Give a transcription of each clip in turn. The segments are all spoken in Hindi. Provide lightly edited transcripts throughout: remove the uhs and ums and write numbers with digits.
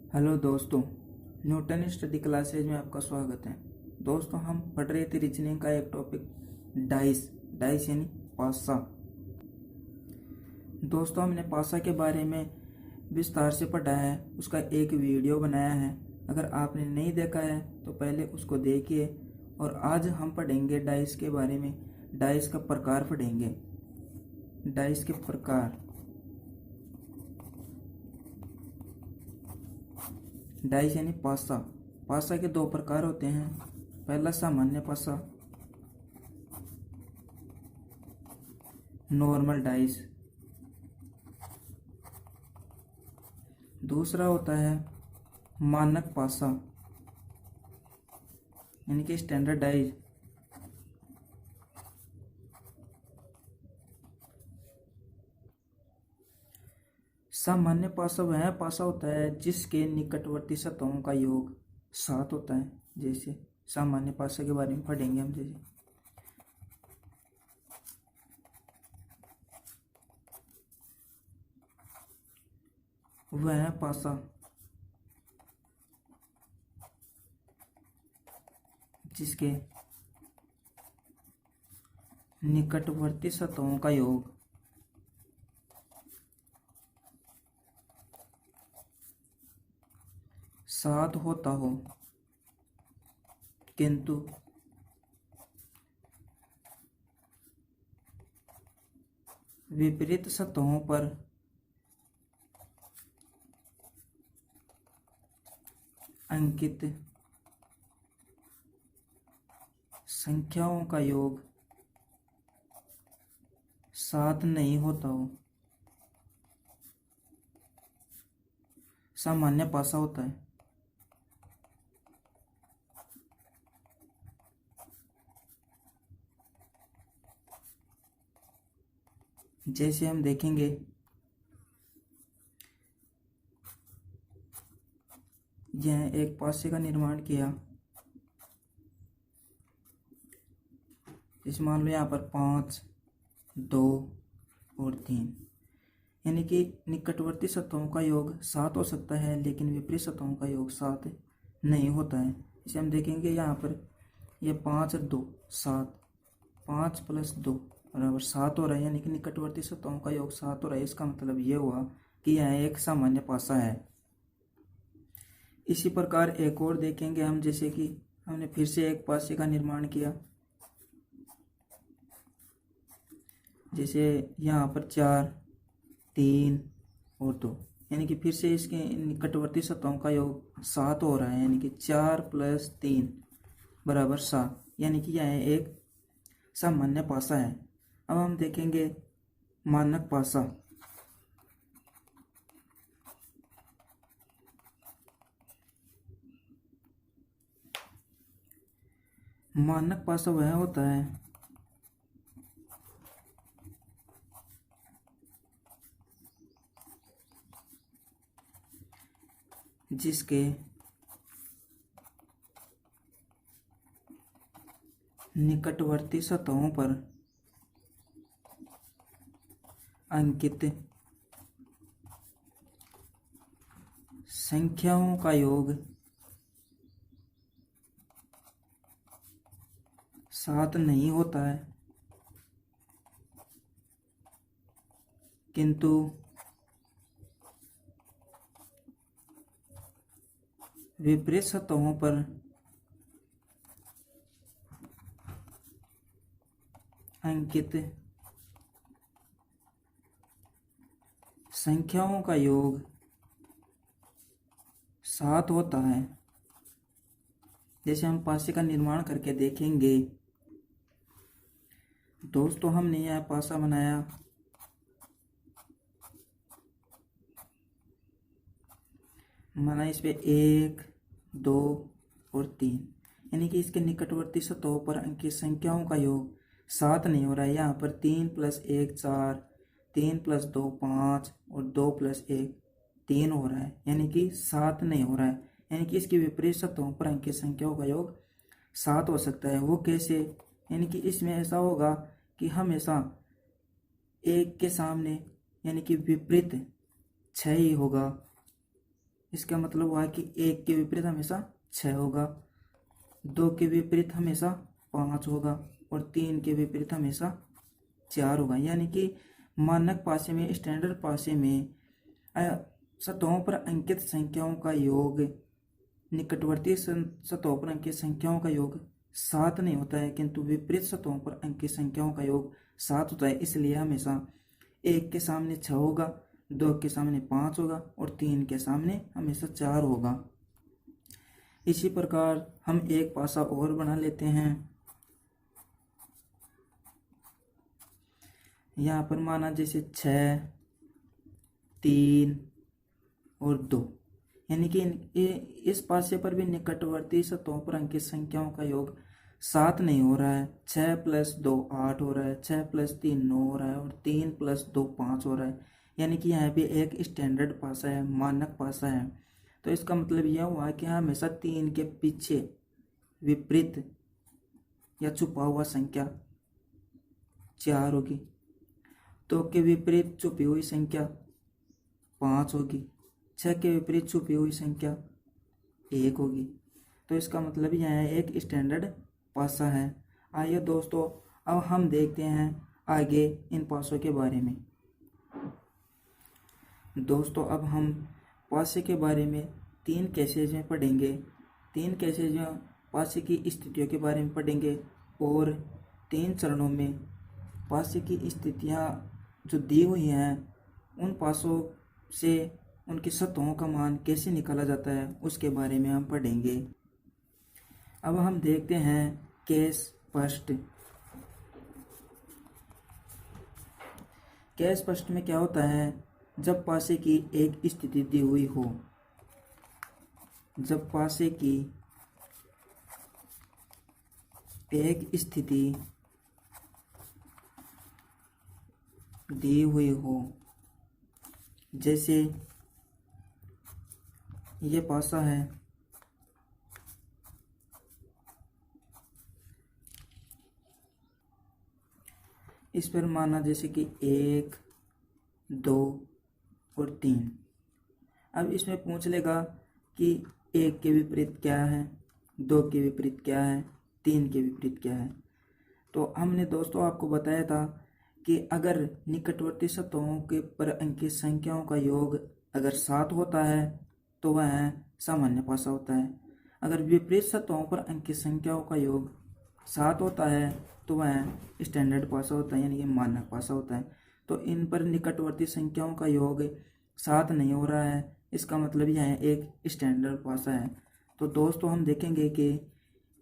हेलो दोस्तों, न्यूटन स्टडी क्लासेज में आपका स्वागत है। दोस्तों, हम पढ़ रहे थे रीजनिंग का एक टॉपिक डाइस डाइस यानी पासा। दोस्तों, हमने पासा के बारे में विस्तार से पढ़ा है, उसका एक वीडियो बनाया है। अगर आपने नहीं देखा है तो पहले उसको देखिए। और आज हम पढ़ेंगे डाइस के बारे में। डाइस का प्रकार पढ़ेंगे। डाइस के प्रकार। डाइस यानी पासा। पासा के दो प्रकार होते हैं। पहला सामान्य पासा, नॉर्मल डाइस। दूसरा होता है मानक पासा यानी कि स्टैंडर्ड डाइस। सामान्य पासा वह पासा होता है जिसके निकटवर्ती सतहों का योग 7 होता है। जैसे सामान्य पासा के बारे में पढ़ेंगे हम। जैसे वह पासा जिसके निकटवर्ती सतहों का योग 7 होता हो, किंतु विपरीत सतहों पर अंकित संख्याओं का योग 7 नहीं होता हो, सामान्य पासा होता है। जैसे हम देखेंगे, यह एक पासे का निर्माण किया। इस मान लो यहाँ पर 5, 2 और 3, यानी कि निकटवर्ती सतहों का योग 7 हो सकता है, लेकिन विपरीत सतहों का योग 7 नहीं होता है। इसे हम देखेंगे यहाँ पर, यह 5 और 2 7, 5 + 2 बराबर 7 हो रहा है, यानी कि निकटवर्ती सतहों का योग 7 हो रहा है। इसका मतलब ये हुआ कि यह एक सामान्य पासा है। इसी प्रकार एक और देखेंगे हम, जैसे कि हमने फिर से एक पासे का निर्माण किया। जैसे यहाँ पर 4, 3 और 2, यानी कि फिर से इसके निकटवर्ती सतहों का योग 7 हो रहा है, यानी कि 4 + 3 बराबर 7, यानी कि यह एक सामान्य पासा है। अब हम देखेंगे मानक पासा। मानक पासा वह होता है जिसके निकटवर्ती सतहों पर अंकित संख्याओं का योग 7 नहीं होता है, किंतु विपरीत सतहों पर अंकित संख्याओं का योग 7 होता है। जैसे हम पासे का निर्माण करके देखेंगे। दोस्तों, हमने यह पासा बनाया। माना इस पे 1, 2 और 3, यानी कि इसके निकटवर्ती सतहों पर अंकित संख्याओं का योग 7 नहीं हो रहा है। यहाँ पर 3 + 1 4, 3 + 2 5 और 2 + 1 3 हो रहा है, यानी कि 7 नहीं हो रहा है। यानी कि इसकी विपरीत सतहों पर अंकित संख्याओं का योग 7 हो सकता है। वो कैसे? यानी कि इसमें ऐसा होगा कि हमेशा एक के सामने यानी कि विपरीत 6 ही होगा, इसका मतलब हुआ कि 1 के विपरीत हमेशा 6 होगा, 2 के विपरीत हमेशा 5 होगा और 3 के विपरीत हमेशा 4 होगा। यानी कि मानक पासे में, स्टैंडर्ड पासे में सतहों पर अंकित संख्याओं का योग, निकटवर्ती सतहों पर अंकित संख्याओं का योग 7 नहीं होता है, किंतु विपरीत सतहों पर अंकित संख्याओं का योग 7 होता है। इसलिए हमेशा 1 के सामने 6 होगा, 2 के सामने 5 होगा और 3 के सामने हमेशा 4 होगा। इसी प्रकार हम एक पासा और बना लेते हैं। यहाँ पर माना जैसे 6, 3 और 2, यानी कि इस पासे पर भी निकटवर्ती सतहों पर अंकित संख्याओं का योग 7 नहीं हो रहा है। 6 + 2 8 हो रहा है, 6 + 3 9 हो रहा है और 3 + 2 5 हो रहा है। यानी कि यहाँ पे एक स्टैंडर्ड पासा है, मानक पासा है। तो इसका मतलब यह हुआ कि हमेशा 3 के पीछे विपरीत या छुपा हुआ संख्या 4 होगी, 2 के विपरीत छुपी हुई संख्या 5 होगी, 6 के विपरीत छुपी हुई संख्या 1 होगी। तो इसका मतलब यह एक स्टैंडर्ड पासा है। आइए दोस्तों, अब हम देखते हैं आगे इन पासों के बारे में। दोस्तों, अब हम पासे के बारे में 3 केसेज में पढ़ेंगे। 3 केसेज में पासे की स्थितियों के बारे में पढ़ेंगे और 3 चरणों में पासे की स्थितियाँ जो दी हुई हैं उन पासों से उनकी सतहों का मान कैसे निकाला जाता है उसके बारे में हम पढ़ेंगे। अब हम देखते हैं केस फर्स्ट। केस फर्स्ट में क्या होता है, जब पासे की एक स्थिति दी हुई हो, जब पासे की एक स्थिति दी हुई हो, जैसे ये पासा है, इस पर माना जैसे कि 1 2 और 3। अब इसमें पूछ लेगा कि 1 के विपरीत क्या है, 2 के विपरीत क्या है, 3 के विपरीत क्या है। तो हमने दोस्तों आपको बताया था कि अगर निकटवर्ती सतहों के पर अंकित संख्याओं का योग अगर 7 होता है तो वह सामान्य पासा होता है। अगर विपरीत सतहों पर अंकित संख्याओं का योग 7 होता है तो वह स्टैंडर्ड पासा होता है, यानी कि मानक पासा होता है। तो इन पर निकटवर्ती संख्याओं का योग 7 नहीं हो रहा है, इसका मतलब यह एक स्टैंडर्ड पासा है। तो दोस्तों हम देखेंगे कि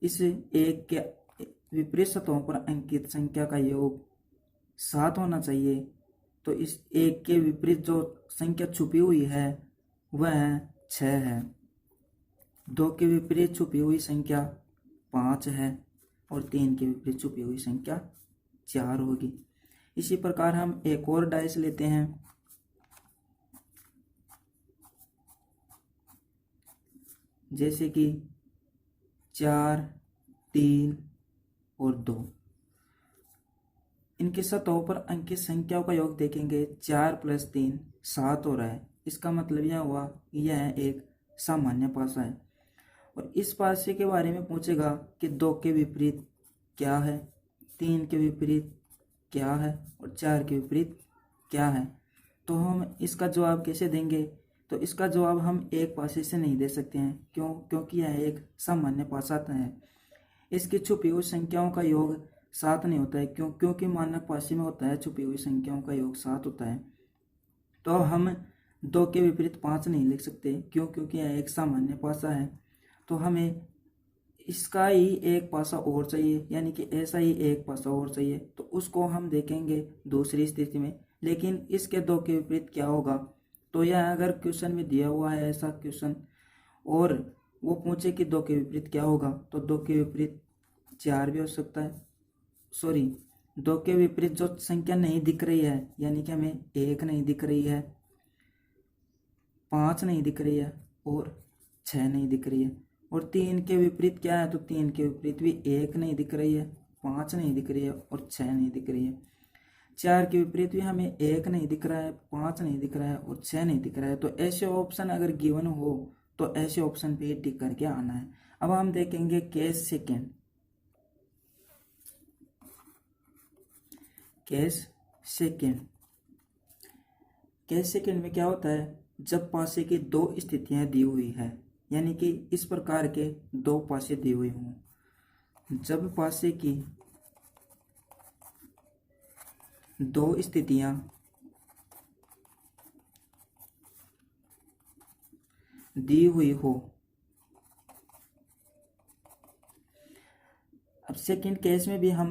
इस 1 के विपरीत सतहों पर अंकित संख्या का योग 7 होना चाहिए। तो इस 1 के विपरीत जो संख्या छुपी हुई है वह 6 है, 2 के विपरीत छुपी हुई संख्या 5 है और 3 के विपरीत छुपी हुई संख्या 4 होगी। इसी प्रकार हम एक और डाइस लेते हैं। जैसे कि 4 3 और 2, इनके सतहों पर अंकित संख्याओं का योग देखेंगे। 4 + 3 7 हो रहा है, इसका मतलब यह हुआ यह एक सामान्य पासा है। और इस पासे के बारे में पूछेगा कि 2 के विपरीत क्या है, 3 के विपरीत क्या है और 4 के विपरीत क्या है। तो हम इसका जवाब कैसे देंगे, तो इसका जवाब हम एक पासे से नहीं दे सकते हैं। क्यों? क्योंकि यह एक सामान्य पासा है। इसकी छुपी हुई संख्याओं का योग 7 नहीं होता है। क्योंकि मानक पासे में होता है छुपी हुई संख्याओं का योग 7 होता है। तो हम 2 के विपरीत 5 नहीं लिख सकते, क्योंकि यह एक सामान्य पासा है। तो हमें इसका ही एक पासा और चाहिए, यानी कि ऐसा ही एक पासा और चाहिए। तो उसको हम देखेंगे दूसरी स्थिति में। लेकिन इसके 2 के विपरीत क्या होगा, तो यह अगर क्वेश्चन में दिया हुआ है ऐसा क्वेश्चन और वो पूछे कि 2 के विपरीत क्या होगा, तो 2 के विपरीत 4 भी हो सकता है। 2 के विपरीत जो संख्या नहीं दिख रही है, यानी कि हमें 1 नहीं दिख रही है, 5 नहीं दिख रही है और 6 नहीं दिख रही है। और 3 के विपरीत क्या है, तो 3 के विपरीत भी 1 नहीं दिख रही है, 5 नहीं दिख रही है और 6 नहीं दिख रही है। 4 के विपरीत भी हमें 1 नहीं दिख रहा है, 5 नहीं दिख रहा है और 6 नहीं दिख रहा है। तो ऐसे ऑप्शन अगर गिवन हो तो ऐसे ऑप्शन पे टिक करके आना है। अब हम देखेंगे case second. Case second case second में क्या होता है, जब पासे की दो स्थितियां दी हुई है, यानी कि इस प्रकार के दो पासे दिए हुए हों। जब पासे की दो स्थितियां दी हुई हो। अब सेकंड केस में भी हम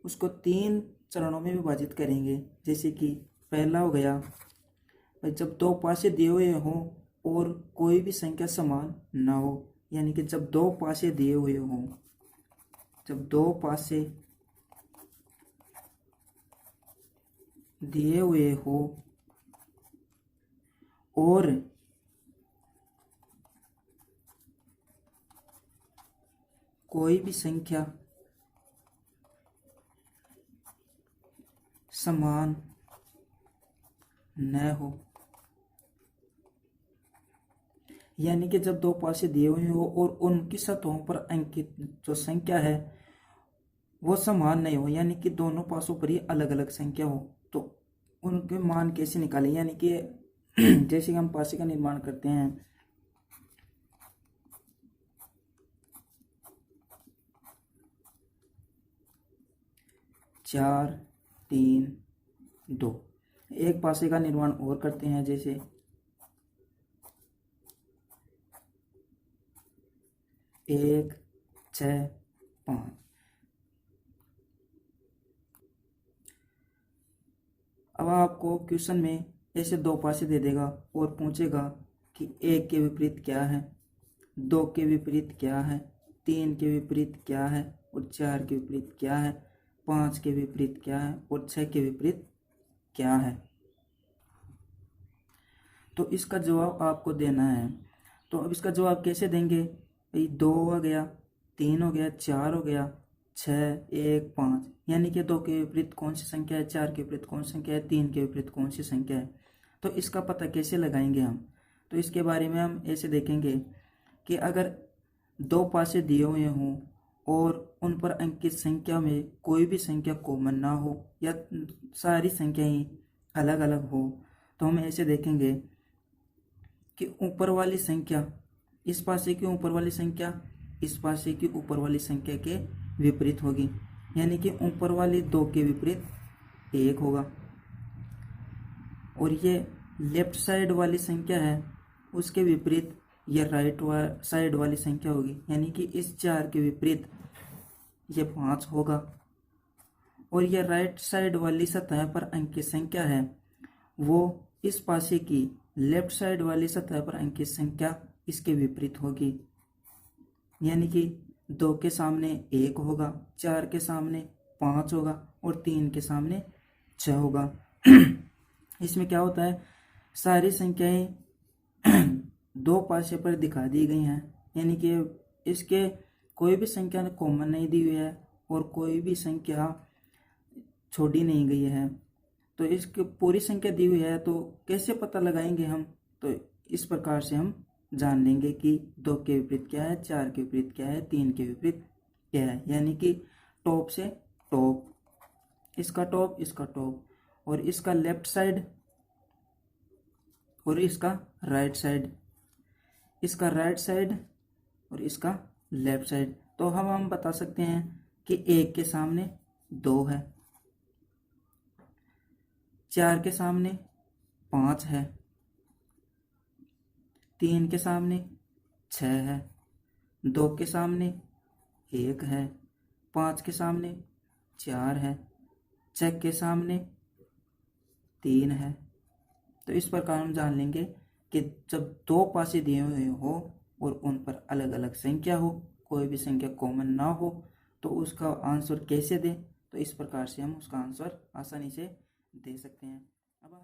उसको 3 चरणों में विभाजित करेंगे। जैसे कि पहला हो गया, जब दो पासे दिए हुए हों और कोई भी संख्या समान ना हो, यानी कि जब दो पासे दिए हुए हों, जब दो पासे दिए हुए हो और कोई भी संख्या समान न हो, यानी कि जब दो पासे दिए हुए हो और उनकी सतहों पर अंकित जो संख्या है वो समान नहीं हो, यानी कि दोनों पासों पर ही अलग अलग संख्या हो, तो उनके मान कैसे निकालें। यानी कि जैसे कि हम पासे का निर्माण करते हैं, चार, 3, 2। एक पासे का निर्माण और करते हैं, जैसे 1, 6, 5। अब आपको क्वेश्चन में ऐसे दो पासे दे देगा और पूछेगा कि 1 के विपरीत क्या है, 2 के विपरीत क्या है, 3 के विपरीत क्या है और 4 के विपरीत क्या है, 5 के विपरीत क्या है और 6 के विपरीत क्या है। तो इसका जवाब आपको देना है। तो अब इसका जवाब कैसे देंगे भाई, 2 हो गया, 3 हो गया, 4 हो गया, 6, 1, 5, यानी कि 2 के विपरीत कौन सी संख्या है, 4 के विपरीत कौन सी संख्या है, 3 के विपरीत कौन सी संख्या है। तो इसका पता कैसे लगाएंगे हम, तो इसके बारे में हम ऐसे देखेंगे कि अगर दो पासे दिए हुए हों और उन पर अंकित संख्या में कोई भी संख्या कॉमन ना हो या सारी संख्याएं अलग अलग हो, तो हम ऐसे देखेंगे कि ऊपर वाली संख्या इस पासे की ऊपर वाली संख्या इस पासे की ऊपर वाली संख्या के विपरीत होगी, यानी कि ऊपर वाली 2 के विपरीत 1 होगा और ये लेफ्ट साइड वाली संख्या है उसके विपरीत ये राइट साइड वाली संख्या होगी, यानी कि इस 4 के विपरीत ये 5 होगा और ये राइट साइड वाली सतह पर अंकित संख्या है वो इस पासे की लेफ्ट साइड वाली सतह पर अंकित संख्या इसके विपरीत होगी, यानी कि 2 के सामने 1 होगा, 4 के सामने 5 होगा और 3 के सामने 6 होगा। इसमें क्या होता है, सारी संख्याएं दो पासे पर दिखा दी गई हैं, यानी कि इसके कोई भी संख्या कॉमन नहीं दी हुई है और कोई भी संख्या छोड़ी नहीं गई है। तो इसकी पूरी संख्या दी हुई है, तो कैसे पता लगाएंगे हम, तो इस प्रकार से हम जान लेंगे कि 2 के विपरीत क्या है, 4 के विपरीत क्या है, 3 के विपरीत क्या है, यानी कि टॉप से टॉप, इसका टॉप और इसका लेफ्ट साइड और इसका राइट साइड, इसका राइट साइड और इसका लेफ्ट साइड। तो हम बता सकते हैं कि 1 के सामने 2 है, 4 के सामने 5 है, 3 के सामने 6 है, 2 के सामने 1 है, 5 के सामने 4 है, 6 के सामने 3 है। तो इस प्रकार हम जान लेंगे कि जब दो पासे दिए हुए हो और उन पर अलग अलग संख्या हो, कोई भी संख्या कॉमन ना हो, तो उसका आंसर कैसे दें। तो इस प्रकार से हम उसका आंसर आसानी से दे सकते हैं। अब हम